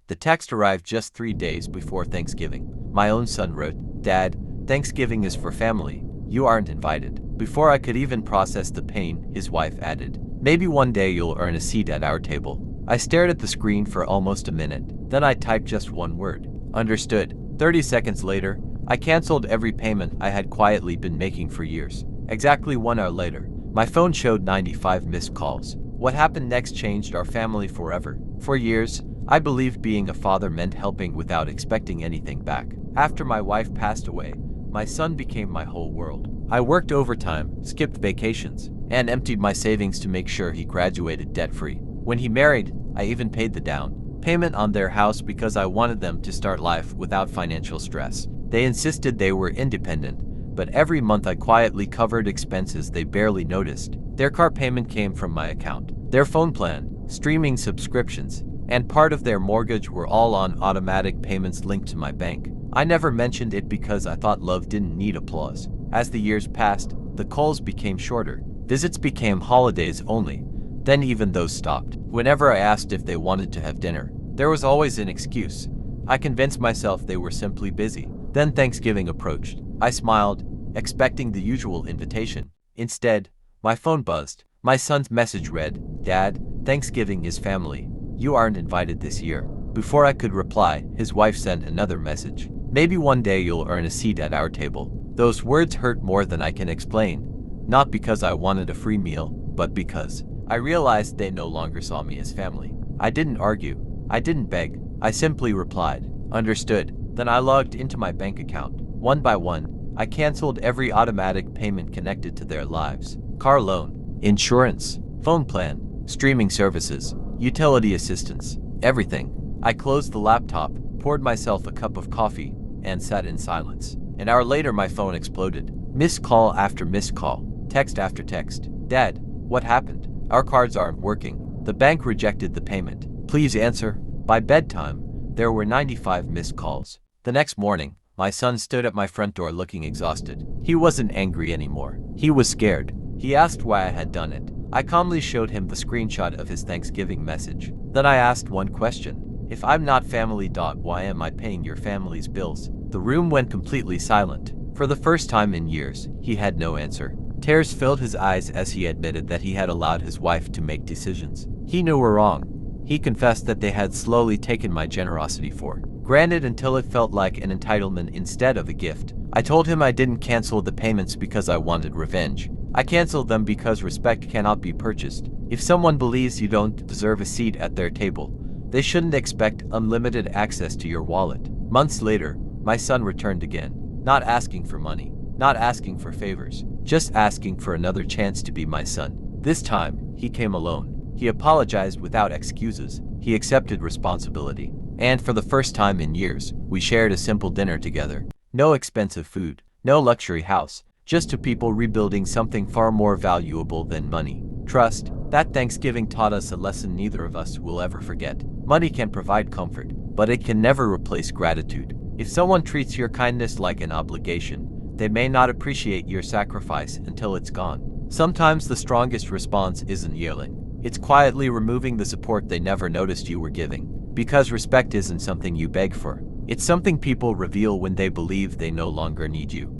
The text arrived just 3 days before Thanksgiving. My own son wrote, "Dad, Thanksgiving is for family. You aren't invited." Before I could even process the pain, his wife added, "Maybe one day you'll earn a seat at our table." I stared at the screen for almost a minute. Then I typed just one word. Understood. 30 seconds later, I canceled every payment I had quietly been making for years. Exactly 1 hour later, my phone showed 95 missed calls. What happened next changed our family forever. For years, I believed being a father meant helping without expecting anything back. After my wife passed away, my son became my whole world. I worked overtime, skipped vacations, and emptied my savings to make sure he graduated debt-free. When he married, I even paid the down payment on their house because I wanted them to start life without financial stress. They insisted they were independent, but every month I quietly covered expenses they barely noticed. Their car payment came from my account. Their phone plan, streaming subscriptions, and part of their mortgage were all on automatic payments linked to my bank. I never mentioned it because I thought love didn't need applause. As the years passed, the calls became shorter. Visits became holidays only. Then even those stopped. Whenever I asked if they wanted to have dinner, there was always an excuse. I convinced myself they were simply busy. Then Thanksgiving approached. I smiled, expecting the usual invitation. Instead, my phone buzzed. My son's message read, "Dad, Thanksgiving is family. You aren't invited this year." Before I could reply, his wife sent another message. "Maybe one day you'll earn a seat at our table." Those words hurt more than I can explain. Not because I wanted a free meal, but because I realized they no longer saw me as family. I didn't argue. I didn't beg. I simply replied, "Understood." Then I logged into my bank account. One by one, I canceled every automatic payment connected to their lives. Car loan, insurance, phone plan, streaming services, utility assistance, everything. I closed the laptop, poured myself a cup of coffee, and sat in silence. An hour later, my phone exploded. Missed call after missed call, text after text. "Dad, what happened? Our cards aren't working. The bank rejected the payment. Please answer." By bedtime, there were 95 missed calls. The next morning, my son stood at my front door looking exhausted. He wasn't angry anymore. He was scared. He asked why I had done it. I calmly showed him the screenshot of his Thanksgiving message. Then I asked one question. "If I'm not family, why am I paying your family's bills?" The room went completely silent. For the first time in years, he had no answer. Tears filled his eyes as he admitted that he had allowed his wife to make decisions he knew were wrong. He confessed that they had slowly taken my generosity for granted until it felt like an entitlement instead of a gift. I told him I didn't cancel the payments because I wanted revenge. I canceled them because respect cannot be purchased. If someone believes you don't deserve a seat at their table, they shouldn't expect unlimited access to your wallet. Months later, my son returned again, not asking for money, not asking for favors, just asking for another chance to be my son. This time, he came alone. He apologized without excuses. He accepted responsibility. And for the first time in years, we shared a simple dinner together. No expensive food, no luxury house, just two people rebuilding something far more valuable than money. Trust. That Thanksgiving taught us a lesson neither of us will ever forget. Money can provide comfort, but it can never replace gratitude. If someone treats your kindness like an obligation, they may not appreciate your sacrifice until it's gone. Sometimes the strongest response isn't yelling. It's quietly removing the support they never noticed you were giving. Because respect isn't something you beg for. It's something people reveal when they believe they no longer need you.